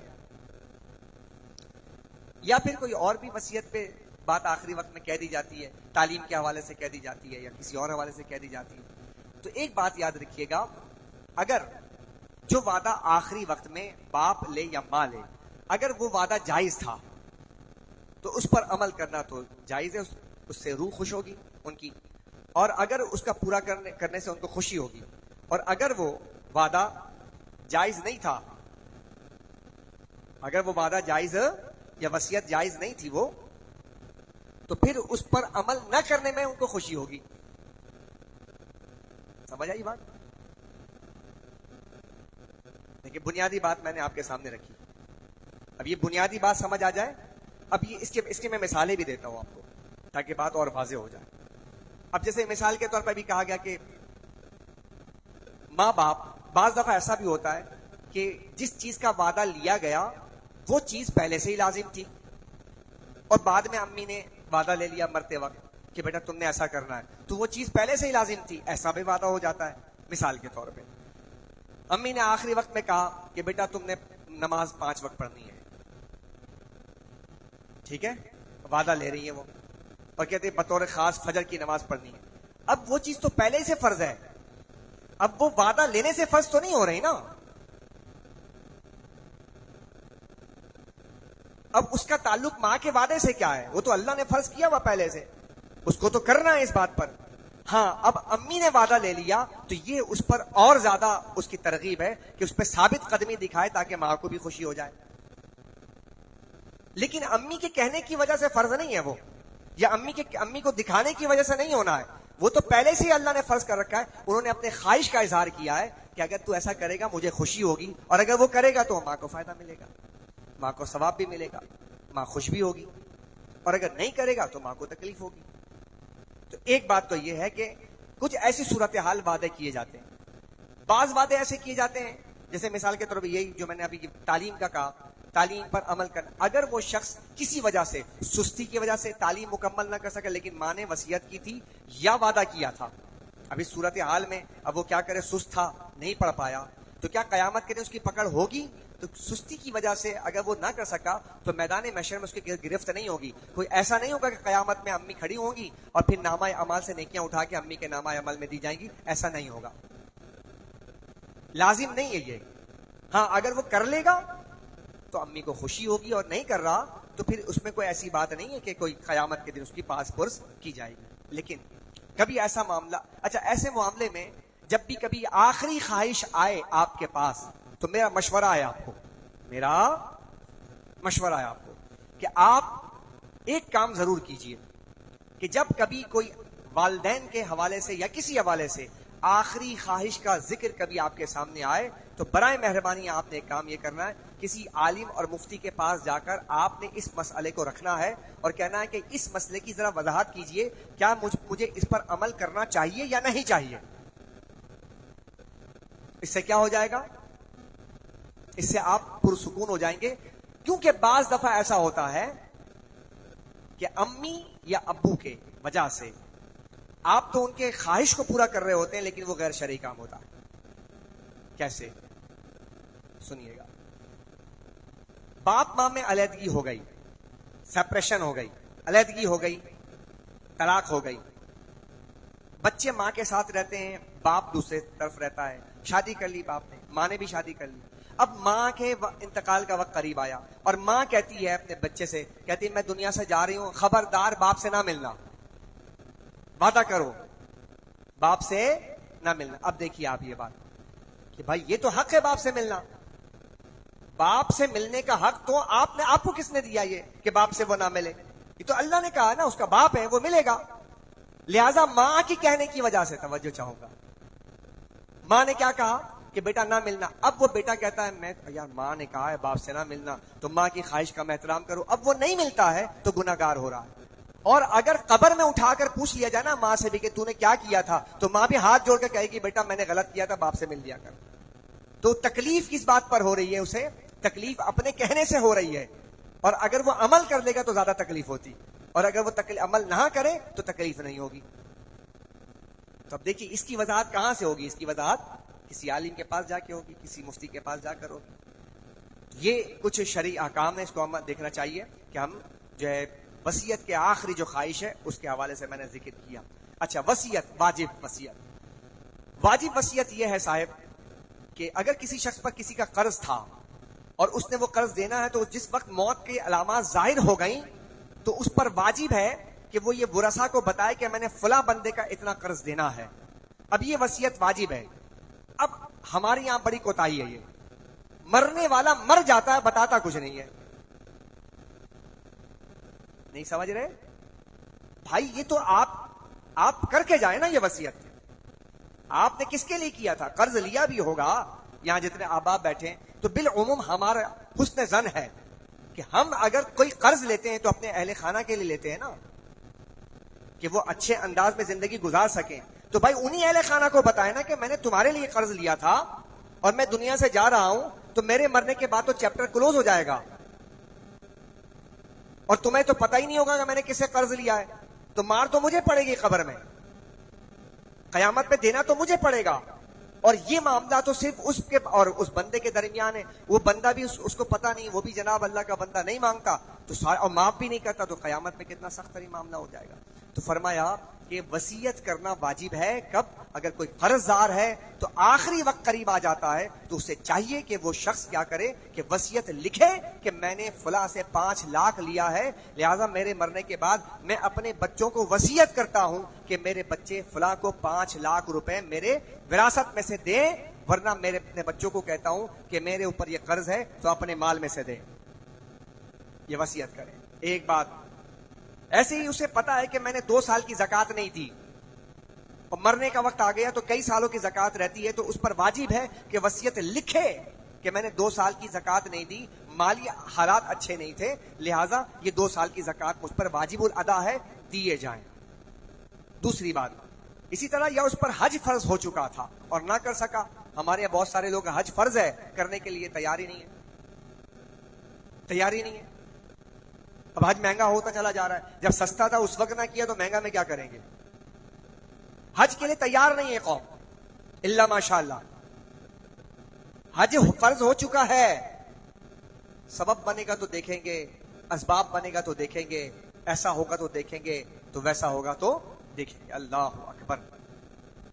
یا پھر کوئی اور بھی وصیت پہ بات آخری وقت میں کہہ دی جاتی ہے, تعلیم کے حوالے سے کہہ دی جاتی ہے یا کسی اور حوالے سے کہہ دی جاتی ہے. تو ایک بات یاد رکھیے گا, اگر جو وعدہ آخری وقت میں باپ لے یا ماں لے, اگر وہ وعدہ جائز تھا تو اس پر عمل کرنا تو جائز ہے, اس سے روح خوش ہوگی ان کی, اور اگر اس کا پورا کرنے سے ان کو خوشی ہوگی. اور اگر وہ وعدہ جائز نہیں تھا, اگر وہ وعدہ جائز یا وصیت جائز نہیں تھی وہ, تو پھر اس پر عمل نہ کرنے میں ان کو خوشی ہوگی. سمجھ آئی بات؟ دیکھیے بنیادی بات میں نے آپ کے سامنے رکھی. اب یہ بنیادی بات سمجھ آ جائے, اب یہ اس کے میں مثالیں بھی دیتا ہوں آپ کو تاکہ بات اور واضح ہو جائے. اب جیسے مثال کے طور پر بھی کہا گیا کہ ماں باپ, بعض دفعہ ایسا بھی ہوتا ہے کہ جس چیز کا وعدہ لیا گیا وہ چیز پہلے سے ہی لازم تھی اور بعد میں امی نے وعدہ لے لیا مرتے وقت کہ بیٹا تم نے ایسا کرنا ہے, تو وہ چیز پہلے سے ہی لازم تھی, ایسا بھی وعدہ ہو جاتا ہے. مثال کے طور پہ امی نے آخری وقت میں کہا کہ بیٹا تم نے نماز 5 وقت پڑھنی ہے, ٹھیک ہے، وعدہ لے رہی ہے وہ اور کہتے ہیں بطور خاص فجر کی نماز پڑھنی ہے. اب وہ چیز تو پہلے سے فرض ہے، اب وہ وعدہ لینے سے فرض تو نہیں ہو رہی نا. اب اس کا تعلق ماں کے وعدے سے کیا ہے؟ وہ تو اللہ نے فرض کیا ہوا پہلے سے، اس کو تو کرنا ہے اس بات پر. ہاں اب امی نے وعدہ لے لیا تو یہ اس پر اور زیادہ اس کی ترغیب ہے کہ اس پہ ثابت قدمی دکھائے تاکہ ماں کو بھی خوشی ہو جائے. لیکن امی کے کہنے کی وجہ سے فرض نہیں ہے وہ، یا امی کو دکھانے کی وجہ سے نہیں ہونا ہے، وہ تو پہلے سے ہی اللہ نے فرض کر رکھا ہے. انہوں نے اپنے خواہش کا اظہار کیا ہے کہ اگر تو ایسا کرے گا مجھے خوشی ہوگی، اور اگر وہ کرے گا تو ماں کو فائدہ ملے گا، ماں کو ثواب بھی ملے گا، ماں خوش بھی ہوگی، اور اگر نہیں کرے گا تو ماں کو تکلیف ہوگی. تو ایک بات تو یہ ہے کہ کچھ ایسی صورتحال وعدے کیے جاتے ہیں. بعض وعدے ایسے کیے جاتے ہیں جیسے مثال کے طور پر یہی جو میں نے ابھی تعلیم کا کہا، تعلیم پر عمل کرنا. اگر وہ شخص کسی وجہ سے سستی کی وجہ سے تعلیم مکمل نہ کر سکے لیکن ماں نے وصیت کی تھی یا وعدہ کیا تھا، اب اس صورتحال میں اب وہ کیا کرے، سست تھا نہیں پڑھ پایا، تو کیا قیامت کے دن اس کی پکڑ ہوگی؟ تو سستی کی وجہ سے اگر وہ نہ کر سکا تو میدان محشر میں اس کی گرفت نہیں ہوگی. کوئی ایسا نہیں ہوگا کہ قیامت میں امی کھڑی ہوں گی اور پھر نامہ اعمال سے نیکیاں اٹھا کے امی کے نامہ عمل میں دی جائیں گی، ایسا نہیں ہوگا، لازم نہیں ہے یہ. ہاں اگر وہ کر لے گا تو امی کو خوشی ہوگی، اور نہیں کر رہا تو پھر اس میں کوئی ایسی بات نہیں ہے کہ کوئی قیامت کے دن اس کی پاس پرس کی جائے گی. لیکن کبھی ایسا معاملہ، اچھا ایسے معاملے میں جب بھی کبھی آخری خواہش آئے آپ کے پاس تو میرا مشورہ ہے آپ کو، کہ آپ ایک کام ضرور کیجئے کہ جب کبھی کوئی والدین کے حوالے سے یا کسی حوالے سے آخری خواہش کا ذکر کبھی آپ کے سامنے آئے تو برائے مہربانی آپ نے ایک کام یہ کرنا ہے، کسی عالم اور مفتی کے پاس جا کر آپ نے اس مسئلے کو رکھنا ہے اور کہنا ہے کہ اس مسئلے کی ذرا وضاحت کیجئے، کیا مجھے اس پر عمل کرنا چاہیے یا نہیں چاہیے. اس سے کیا ہو جائے گا؟ اس سے آپ پرسکون ہو جائیں گے. کیونکہ بعض دفعہ ایسا ہوتا ہے کہ امی یا ابو کے وجہ سے آپ تو ان کے خواہش کو پورا کر رہے ہوتے ہیں لیکن وہ غیر شرعی کام ہوتا ہے. کیسے؟ سنیے گا. باپ ماں میں علیحدگی ہو گئی، سیپریشن ہو گئی، علیحدگی ہو گئی، طلاق ہو گئی، بچے ماں کے ساتھ رہتے ہیں، باپ دوسرے طرف رہتا ہے، شادی کر لی باپ نے، ماں نے بھی شادی کر لی. اب ماں کے انتقال کا وقت قریب آیا اور ماں کہتی ہے اپنے بچے سے، کہتی ہے میں دنیا سے جا رہی ہوں، خبردار باپ سے نہ ملنا، وعدہ کرو باپ سے نہ ملنا. اب دیکھیے آپ یہ بات کہ بھائی یہ تو حق ہے باپ سے ملنا، باپ سے ملنے کا حق تو آپ کو کس نے دیا یہ کہ باپ سے وہ نہ ملے؟ یہ تو اللہ نے کہا نا، اس کا باپ ہے وہ ملے گا. لہذا ماں کی کہنے کی وجہ سے توجہ چاہوں گا، ماں نے کیا کہا کہ بیٹا نہ ملنا. اب وہ بیٹا کہتا ہے میں یار ماں نے کہا ہے باپ سے نہ ملنا تو ماں کی خواہش کا میں احترام کروں. اب وہ نہیں ملتا ہے تو گناہگار ہو رہا ہے. اور اگر قبر میں اٹھا کر پوچھ لیا جائے نا ماں سے بھی کہ تو نے کیا کیا تھا، تو ماں بھی ہاتھ جوڑ کر کہے گی بیٹا میں نے غلط کیا تھا، باپ سے مل لیا کر. تو تکلیف کس بات پر ہو رہی ہے؟ اسے تکلیف اپنے کہنے سے ہو رہی ہے، اور اگر وہ عمل کر لے گا تو زیادہ تکلیف ہوتی، اور اگر وہ عمل نہ کرے تو تکلیف نہیں ہوگی. تو اب دیکھیے اس کی وضاحت کہاں سے ہوگی؟ اس کی وضاحت کسی عالم کے پاس جا کے ہوگی، کسی مفتی کے پاس جا کر ہوگی. یہ کچھ شرعی احکام ہے، اس کو ہم دیکھنا چاہیے کہ ہم جو ہے وصیت کے آخری جو خواہش ہے اس کے حوالے سے میں نے ذکر کیا. اچھا وصیت، واجب وصیت یہ ہے صاحب کہ اگر کسی شخص پر کسی کا قرض تھا اور اس نے وہ قرض دینا ہے تو جس وقت موت کی علامات ظاہر ہو گئیں تو اس پر واجب ہے کہ وہ یہ ورثاء کو بتائے کہ میں نے فلاں بندے کا اتنا قرض دینا ہے. اب یہ وصیت واجب ہے. اب ہمارے یہاں بڑی کوتاہی ہے، یہ مرنے والا مر جاتا ہے بتاتا کچھ نہیں ہے. نہیں سمجھ رہے بھائی؟ یہ تو آپ کر کے جائیں نا. یہ وصیت آپ نے کس کے لیے کیا تھا؟ قرض لیا بھی ہوگا، یہاں جتنے احباب بیٹھے تو بالعموم ہمارا حسن ظن ہے کہ ہم اگر کوئی قرض لیتے ہیں تو اپنے اہل خانہ کے لیے لیتے ہیں نا، کہ وہ اچھے انداز میں زندگی گزار سکیں. تو بھائی انہی اہل خانہ کو بتائے نا کہ میں نے تمہارے لیے قرض لیا تھا اور میں دنیا سے جا رہا ہوں، تو میرے مرنے کے بعد تو چیپٹر کلوز ہو جائے گا اور تمہیں تو پتہ ہی نہیں ہوگا کہ میں نے کس سے قرض لیا ہے. تو مار تو مجھے پڑے گی قبر میں، قیامت پہ دینا تو مجھے پڑے گا. اور یہ معاملہ تو صرف اس کے اور اس بندے کے درمیان ہے. وہ بندہ بھی اس کو پتہ نہیں, وہ بھی جناب اللہ کا بندہ نہیں مانگتا تو اور معاف بھی نہیں کرتا, تو قیامت میں کتنا سخت ترین معاملہ ہو جائے گا. تو فرمایا کہ وصیت کرنا واجب ہے. کب؟ اگر کوئی قرض دار ہے تو آخری وقت قریب آ جاتا ہے تو اسے چاہیے کہ وہ شخص کیا کرے کہ وصیت لکھے کہ میں نے فلاں سے 5 لاکھ لیا ہے, لہذا میرے مرنے کے بعد میں اپنے بچوں کو وصیت کرتا ہوں کہ میرے بچے فلاں کو 5 لاکھ روپے میرے وراثت میں سے دیں, ورنہ میرے اپنے بچوں کو کہتا ہوں کہ میرے اوپر یہ قرض ہے تو اپنے مال میں سے دیں. یہ وصیت کریں. ایک بات ایسے ہی اسے پتا ہے کہ میں نے 2 سال کی زکات نہیں دی اور مرنے کا وقت آ گیا تو کئی سالوں کی زکات رہتی ہے, تو اس پر واجب ہے کہ وصیت لکھے کہ میں نے 2 سال کی زکات نہیں دی, مالی حالات اچھے نہیں تھے, لہٰذا یہ 2 سال کی زکات مجھ پر واجب الادا ہے, دیے جائیں. دوسری بات, اسی طرح یا اس پر حج فرض ہو چکا تھا اور نہ کر سکا. ہمارے یہاں بہت سارے لوگ حج فرض ہے کرنے کے لیے تیاری نہیں ہے. اب حج مہنگا ہوتا چلا جا رہا ہے, جب سستا تھا اس وقت نہ کیا تو مہنگا میں کیا کریں گے. حج کے لیے تیار نہیں ہے قوم, الا ماشاء اللہ. حج فرض ہو چکا ہے, سبب بنے گا تو دیکھیں گے, اسباب بنے گا تو دیکھیں گے, ایسا ہوگا تو دیکھیں گے, تو ویسا ہوگا تو دیکھیں گے. اللہ اکبر.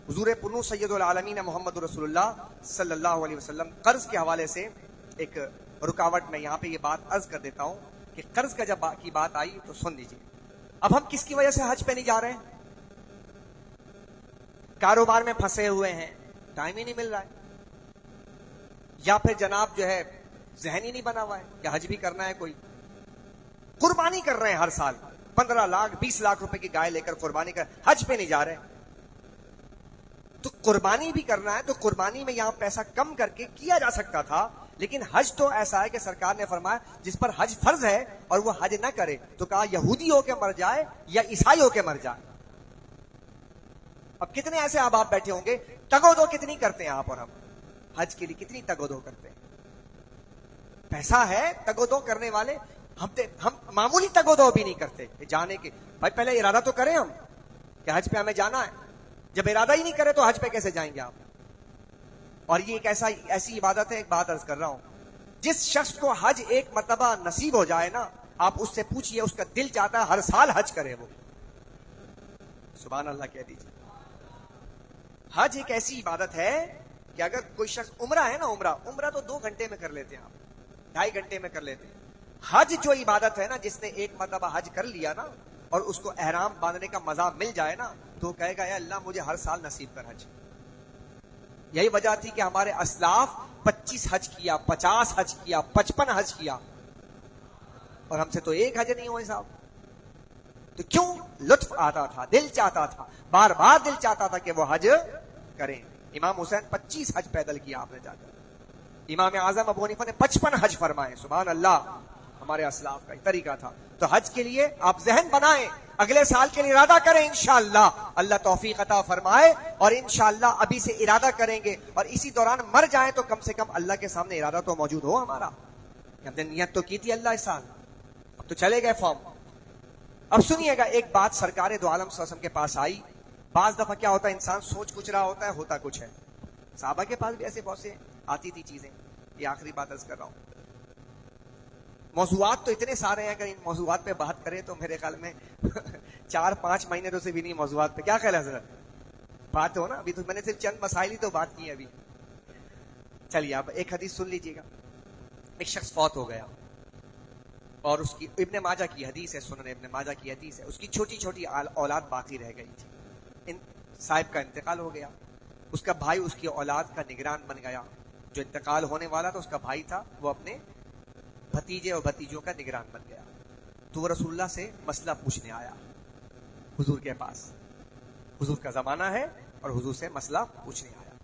حضور پرنور سید العالمین محمد رسول اللہ صلی اللہ علیہ وسلم قرض کے حوالے سے ایک رکاوٹ میں یہاں پہ یہ بات عرض کر دیتا ہوں کہ قرض کا جب کی بات آئی تو سن لیجیے. اب ہم کس کی وجہ سے حج پہ نہیں جا رہے ہیں؟ کاروبار میں پھنسے ہوئے ہیں, ٹائم ہی نہیں مل رہا ہے, یا پھر جناب جو ہے ذہن ہی نہیں بنا ہوا ہے کہ حج بھی کرنا ہے. کوئی قربانی کر رہے ہیں ہر سال 15 لاکھ 20 لاکھ روپے کی گائے لے کر قربانی کر, حج پہ نہیں جا رہے. تو قربانی بھی کرنا ہے تو قربانی میں یہاں پیسہ کم کر کے کیا جا سکتا تھا, لیکن حج تو ایسا ہے کہ سرکار نے فرمایا جس پر حج فرض ہے اور وہ حج نہ کرے تو کہا یہودی ہو کے مر جائے یا عیسائی ہو کے مر جائے. اب کتنے ایسے احباب بیٹھے ہوں گے, تگو دو کتنی کرتے ہیں آپ اور ہم, حج کے لیے کتنی تگو دو کرتے ہیں. پیسہ ہے تگو دو کرنے والے, ہم معمولی تگو دو بھی نہیں کرتے جانے کے. بھائی پہلے ارادہ تو کریں ہم کہ حج پہ ہمیں جانا ہے, جب ارادہ ہی نہیں کرے تو حج پہ کیسے جائیں گے آپ. اور یہ ایک ایسی عبادت ہے, ایک بات عرض کر رہا ہوں, جس شخص کو حج ایک مرتبہ نصیب ہو جائے نا, آپ اس سے پوچھئے اس کا دل چاہتا ہے ہر سال حج کرے. وہ سبحان اللہ کہہ دیجیے. حج ایک ایسی عبادت ہے کہ اگر کوئی شخص عمرہ ہے نا, عمرہ تو 2 گھنٹے میں کر لیتے ہیں آپ, 2.5 گھنٹے میں کر لیتے ہیں. حج جو عبادت ہے نا, جس نے ایک مرتبہ حج کر لیا نا اور اس کو احرام باندھنے کا مزہ مل جائے نا, تو کہے گا اے اللہ مجھے ہر سال نصیب کر حج. یہی وجہ تھی کہ ہمارے اسلاف 25 حج کیا, 50 حج کیا, 55 حج کیا, اور ہم سے تو ایک حج نہیں ہوئے صاحب. تو کیوں؟ لطف آتا تھا, دل چاہتا تھا, بار بار دل چاہتا تھا کہ وہ حج کریں. امام حسین 25 حج پیدل کیا آپ نے جا کر. امام اعظم ابو حنیفہ نے 55 حج فرمائے. سبحان اللہ, ہمارے اسلاف کا ہی طریقہ تھا. تو حج کے لیے آپ ذہن بنائیں, اگلے سال کے لیے ارادہ کریں, انشاءاللہ اللہ توفیق عطا فرمائے, اور انشاءاللہ ابھی سے ارادہ کریں گے, اور اسی دوران مر جائیں تو کم سے کم اللہ کے سامنے ارادہ تو موجود ہو ہمارا. ہم نے نیت تو کی تھی اللہ اس سال, اب تو چلے گئے فارم. اب سنیے گا, ایک بات سرکار دو عالم صلی اللہ علیہ وسلم کے پاس آئی. بعض دفعہ کیا ہوتا ہے, انسان سوچ کچھ رہا ہوتا ہے, ہوتا کچھ ہے. صحابہ کے پاس بھی ایسے بہت سے آتی تھی چیزیں. یہ آخری بات عرض کر رہا ہوں. موضوعات تو اتنے سارے ہیں, اگر ان موضوعات پہ بات کریں تو میرے خیال میں 4-5 مہینے تو سے بھی نہیں موضوعات پہ. کیا خیال ہے حضرت؟ بات ہو نا, ابھی تو میں نے صرف چند مسائل ہی تو بات کی ہے ابھی. چلیے آپ ایک حدیث سن لیجیے گا. ایک شخص فوت ہو گیا اور اس کی ابن ماجہ کی حدیث ہے, سنن ابن ماجہ کی حدیث ہے, اس کی چھوٹی چھوٹی اولاد باقی رہ گئی تھی. صاحب کا انتقال ہو گیا, اس کا بھائی اس کی اولاد کا نگران بن گیا. جو انتقال ہونے والا تھا اس کا بھائی تھا, وہ اپنے بھتیجے اور بھتیجوں کا نگران بن گیا. تو وہ رسول اللہ سے مسئلہ پوچھنے آیا حضور کے پاس. حضور کا زمانہ ہے اور حضور سے مسئلہ پوچھنے آیا.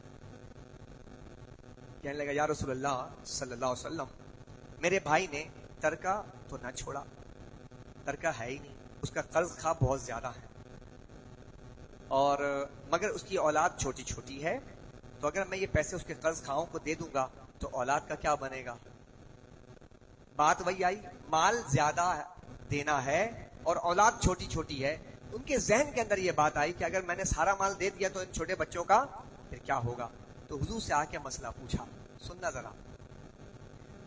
کہنے لگا یا رسول اللہ صلی اللہ علیہ وسلم, میرے بھائی نے ترکہ تو نہ چھوڑا, ترکہ ہے ہی نہیں, اس کا قرض خواہ بہت زیادہ ہے, اور مگر اس کی اولاد چھوٹی چھوٹی ہے, تو اگر میں یہ پیسے اس کے قرض خواہوں کو دے دوں گا تو اولاد کا کیا بنے گا. بات وہی آئی, مال زیادہ دینا ہے اور اولاد چھوٹی چھوٹی ہے. ان کے ذہن کے اندر یہ بات آئی کہ اگر میں نے سارا مال دے دیا تو ان چھوٹے بچوں کا پھر کیا ہوگا. تو حضور سے آ کے مسئلہ پوچھا. سننا ذرا,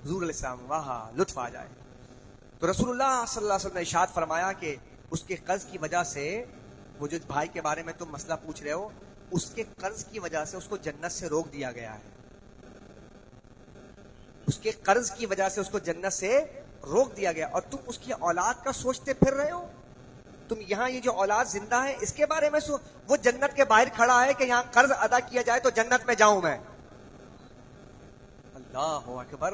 حضور علیہ السلام وہاں لطف آ جائے. تو رسول اللہ صلی اللہ علیہ وسلم نے ارشاد فرمایا کہ اس کے قرض کی وجہ سے, وہ جو بھائی کے بارے میں تم مسئلہ پوچھ رہے ہو, اس کے قرض کی وجہ سے اس کو جنت سے روک دیا گیا ہے. اس کے قرض کی وجہ سے اس کو جنت سے روک دیا گیا, اور تم اس کی اولاد کا سوچتے پھر رہے ہو. تم یہاں یہ جو اولاد زندہ ہے اس کے بارے میں وہ جنت کے باہر کھڑا ہے کہ یہاں قرض ادا کیا جائے تو جنت میں جاؤں میں. اللہ اکبر.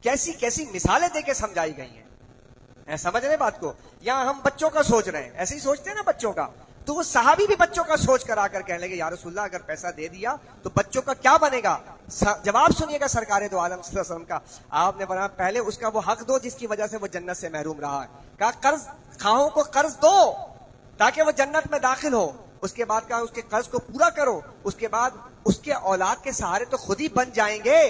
کیسی کیسی مثالیں دے کے سمجھائی گئی ہیں, سمجھ رہے بات کو. یہاں ہم بچوں کا سوچ رہے ہیں, ایسے ہی سوچتے ہیں نا بچوں کا, تو وہ صحابی بھی بچوں کا سوچ کر آ کر کہنے لگے یا رسول اللہ اگر پیسہ دے دیا تو بچوں کا کیا بنے گا. جواب سنیے گا سرکار دو عالم صلی اللہ علیہ وسلم کا. آپ نے فرمایا پہلے اس کا وہ حق دو جس کی وجہ سے وہ جنت سے محروم رہا ہے. کہا قرض خواہوں کو قرض دو تاکہ وہ جنت میں داخل ہو. اس کے بعد کہا اس کے قرض کو پورا کرو, اس کے بعد اس کے اولاد کے سہارے تو خود ہی بن جائیں گے.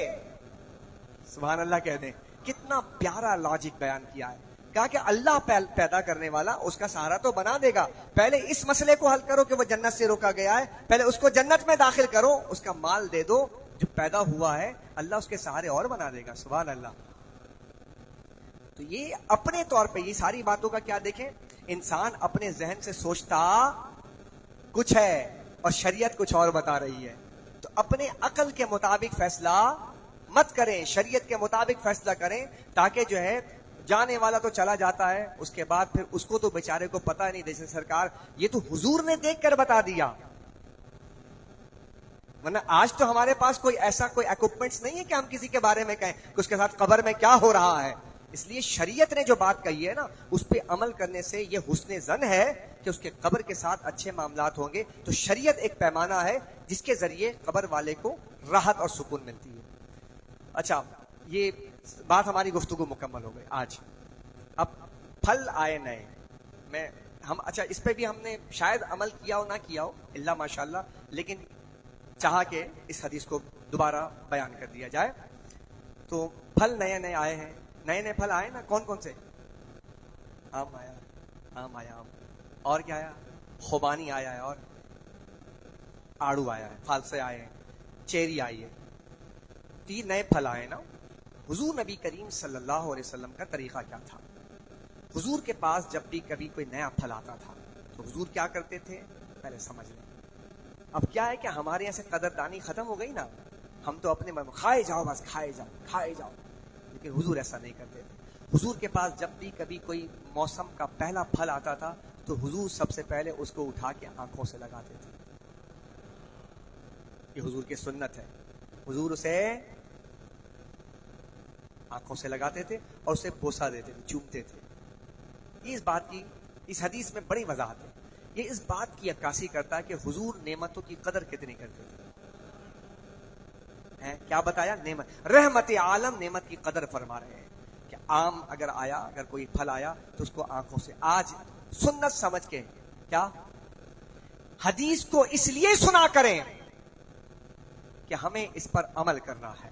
سبحان اللہ کہہ دیں. کتنا پیارا لاجک بیان کیا ہے. کہا کہ اللہ پیدا کرنے والا اس کا سہارا تو بنا دے گا, پہلے اس مسئلے کو حل کرو کہ وہ جنت سے روکا گیا ہے, پہلے اس کو جنت میں داخل کرو, اس کا مال دے دو جو پیدا ہوا ہے, اللہ اس کے سہارے اور بنا دے گا. سبحان اللہ. تو یہ اپنے طور پہ یہ ساری باتوں کا کیا دیکھیں, انسان اپنے ذہن سے سوچتا کچھ ہے اور شریعت کچھ اور بتا رہی ہے. تو اپنے عقل کے مطابق فیصلہ مت کریں, شریعت کے مطابق فیصلہ کریں, تاکہ جو ہے جانے والا تو چلا جاتا ہے, اس کے بعد پھر اس کو تو بیچارے کو پتہ نہیں. جیسے سرکار یہ تو حضور نے دیکھ کر بتا دیا, ورنہ آج تو ہمارے پاس کوئی ایسا کوئی ایکوپمنٹس نہیں ہے کہ ہم کسی کے بارے میں کہیں کہ اس کے ساتھ قبر میں کیا ہو رہا ہے. اس لیے شریعت نے جو بات کہی ہے نا, اس پہ عمل کرنے سے یہ حسن ظن ہے کہ اس کے قبر کے ساتھ اچھے معاملات ہوں گے. تو شریعت ایک پیمانہ ہے جس کے ذریعے قبر والے کو راحت اور سکون ملتی ہے. اچھا, یہ بات ہماری گفتگو مکمل ہو گئی آج. اب پھل آئے نئے, اچھا اس پہ بھی ہم نے شاید عمل کیا ہو نہ کیا ہو, اللہ ماشاءاللہ, لیکن چاہا کہ اس حدیث کو دوبارہ بیان کر دیا جائے. تو پھل نئے نئے آئے ہیں, نئے نئے پھل آئے نا. کون کون سے؟ آم آیا, آم آیا, اور کیا آیا؟ خوبانی آیا ہے, اور آڑو آیا ہے, فالسے آئے ہیں, چیری آئی ہے. 3 نئے پھل آئے نا. حضور نبی کریم صلی اللہ علیہ وسلم کا طریقہ کیا تھا؟ حضور کے پاس جب بھی کبھی کوئی نیا پھل آتا تھا تو حضور کیا کرتے تھے پہلے سمجھ لیں. اب کیا ہے کہ ہمارے یہاں سے قدردانی ختم ہو گئی نا, ہم تو اپنے من کھائے جاؤ, بس کھائے جاؤ کھائے جاؤ. لیکن حضور ایسا نہیں کرتے تھے. حضور کے پاس جب بھی کبھی کوئی موسم کا پہلا پھل آتا تھا تو حضور سب سے پہلے اس کو اٹھا کے آنکھوں سے لگاتے تھے. یہ حضور کی سنت ہے. حضور اسے آنکھوں سے لگاتے تھے اور اسے بوسہ دیتے تھے, چومتے تھے. یہ اس بات کی, اس حدیث میں بڑی وضاحت ہے. یہ اس بات کی عکاسی کرتا ہے کہ حضور نعمتوں کی قدر کتنی کرتے تھے. کیا بتایا؟ نعمت, رحمت عالم نعمت کی قدر فرما رہے ہیں کہ آم اگر آیا, اگر کوئی پھل آیا تو اس کو آنکھوں سے, آج سنت سمجھ کے, کیا حدیث کو اس لیے سنا کریں کہ ہمیں اس پر عمل کرنا ہے.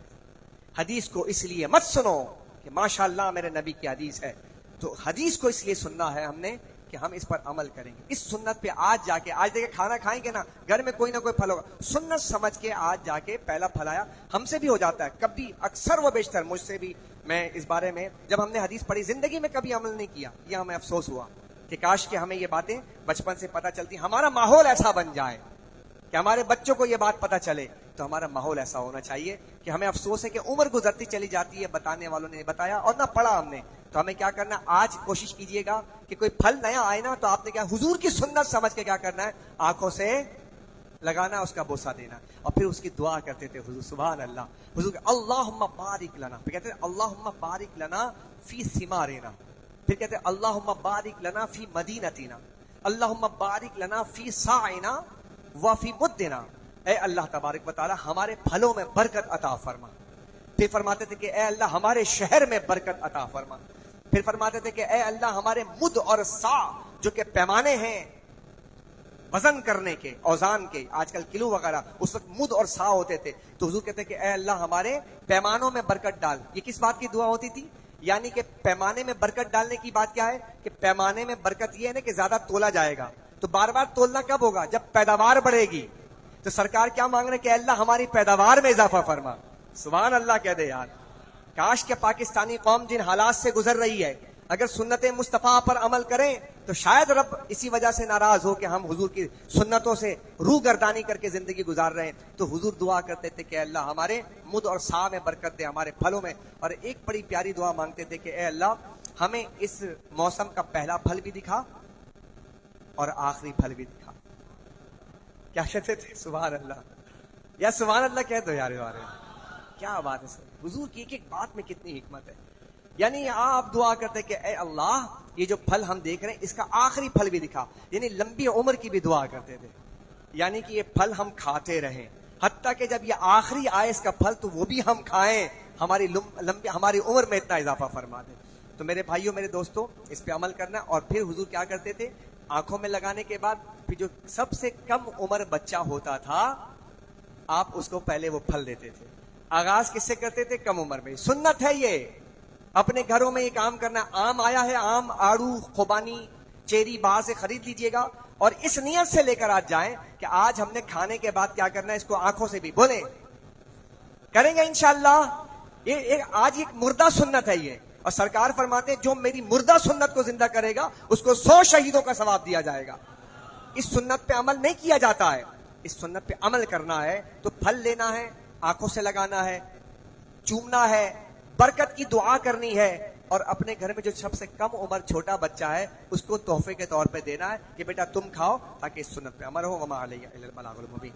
حدیث کو اس لیے مت سنو کہ ماشاءاللہ میرے نبی کی حدیث ہے, تو حدیث کو اس لیے سننا ہے ہم نے کہ ہم اس پر عمل کریں گے. اس سنت پہ آج جا کے, آج دیکھیں کھانا کھائیں گے نا, گھر میں کوئی نہ کوئی پھل ہوگا, سنت سمجھ کے آج جا کے پہلا پھل آیا. ہم سے بھی ہو جاتا ہے کبھی, اکثر و بیشتر مجھ سے بھی, میں اس بارے میں جب ہم نے حدیث پڑھی زندگی میں کبھی عمل نہیں کیا, یہ ہمیں افسوس ہوا کہ کاش کہ ہمیں یہ باتیں بچپن سے پتہ چلتی. ہمارا ماحول ایسا بن جائے کہ ہمارے بچوں کو یہ بات پتہ چلے, تو ہمارا ماحول ایسا ہونا چاہیے کہ ہمیں افسوس ہے کہ عمر گزرتی چلی جاتی ہے, بتانے والوں نے بتایا اور نہ پڑھا ہم نے. تو ہمیں کیا کرنا, آج کوشش کیجئے گا کہ کوئی پھل نیا آئے نا تو آپ نے کیا حضور کی سنت سمجھ کے کیا کرنا ہے, آنکھوں سے لگانا, اس کا بوسہ دینا, اور پھر اس کی دعا کرتے تھے حضور. سبحان اللہ. حضور اللہم بارک لنا, پھر کہتے ہیں اللہم بارک لنا فی ثمارنا, پھر کہتے ہیں اللہم بارک لنا فی مدینتنا, اللہم بارک لنا فی ساعنا وفی مدنا. اے اللہ تبارک و تعالی ہمارے پھلوں میں برکت عطا فرما. پھر فرماتے تھے کہ اے اللہ ہمارے شہر میں برکت عطا فرما. پھر فرماتے تھے کہ اے اللہ ہمارے مد اور سا, جو کہ پیمانے ہیں وزن کرنے کے, اوزان کے, آج کل کلو وغیرہ, اس وقت مد اور سا ہوتے تھے. تو حضور کہتے کہ اے اللہ ہمارے پیمانوں میں برکت ڈال. یہ کس بات کی دعا ہوتی تھی؟ یعنی کہ پیمانے میں برکت ڈالنے کی بات کیا ہے کہ پیمانے میں برکت یہ ہے نا کہ زیادہ تولا جائے گا. تو بار بار تولنا کب ہوگا؟ جب پیداوار بڑھے گی. تو سرکار کیا مانگ رہے کہ اللہ ہماری پیداوار میں اضافہ فرما. سبحان اللہ کہہ دے یار. کاش کہ پاکستانی قوم جن حالات سے گزر رہی ہے اگر سنت مصطفیٰ پر عمل کریں تو شاید رب اسی وجہ سے ناراض ہو کہ ہم حضور کی سنتوں سے روح گردانی کر کے زندگی گزار رہے ہیں. تو حضور دعا کرتے تھے کہ اللہ ہمارے مد اور سا میں برکت دے, ہمارے پھلوں میں. اور ایک بڑی پیاری دعا مانگتے تھے کہ اے اللہ ہمیں اس موسم کا پہلا پھل بھی دکھا اور آخری پھل بھی دکھا. کیا کہتے تھے؟ سبحان اللہ. یا سبحان اللہ کہہ دو یار. کیا بات ہے سر, حضور کی ایک ایک بات میں کتنی حکمت ہے. یعنی آپ دعا کرتے کہ اے اللہ یہ جو پھل ہم دیکھ رہے ہیں اس کا آخری پھل بھی دکھا. یعنی لمبی عمر کی بھی دعا کرتے تھے, یعنی کہ یہ پھل ہم کھاتے رہیں, حتیٰ کہ جب یہ آخری آئے اس کا پھل تو وہ بھی ہم کھائیں, ہماری عمر میں اتنا اضافہ فرما دے. تو میرے بھائیوں میرے دوستوں اس پہ عمل کرنا. اور پھر حضور کیا کرتے تھے, آنکھوں میں لگانے کے بعد پھر جو سب سے کم عمر بچہ ہوتا تھا آپ اس کو پہلے وہ پھل دیتے تھے. آغاز کس سے کرتے تھے؟ کم عمر میں. سنت ہے یہ, اپنے گھروں میں یہ کام کرنا. آم آیا ہے, آم, آڑو, خوبانی, چیری باہر سے خرید لیجئے گا اور اس نیت سے لے کر آج جائیں کہ آج ہم نے کھانے کے بعد کیا کرنا ہے, اس کو آنکھوں سے بھی بولیں کریں گے انشاءاللہ. یہ آج ایک مردہ سنت ہے یہ, اور سرکار فرماتے ہیں جو میری مردہ سنت کو زندہ کرے گا اس کو 100 شہیدوں کا ثواب دیا جائے گا. اس سنت پہ عمل نہیں کیا جاتا ہے, اس سنت پہ عمل کرنا ہے. تو پھل لینا ہے, آنکھوں سے لگانا ہے, چومنا ہے, برکت کی دعا کرنی ہے, اور اپنے گھر میں جو سب سے کم عمر چھوٹا بچہ ہے اس کو تحفے کے طور پہ دینا ہے کہ بیٹا تم کھاؤ تاکہ اس سنت پہ عمل ہو. وما علیہ الا البلاغ المبین.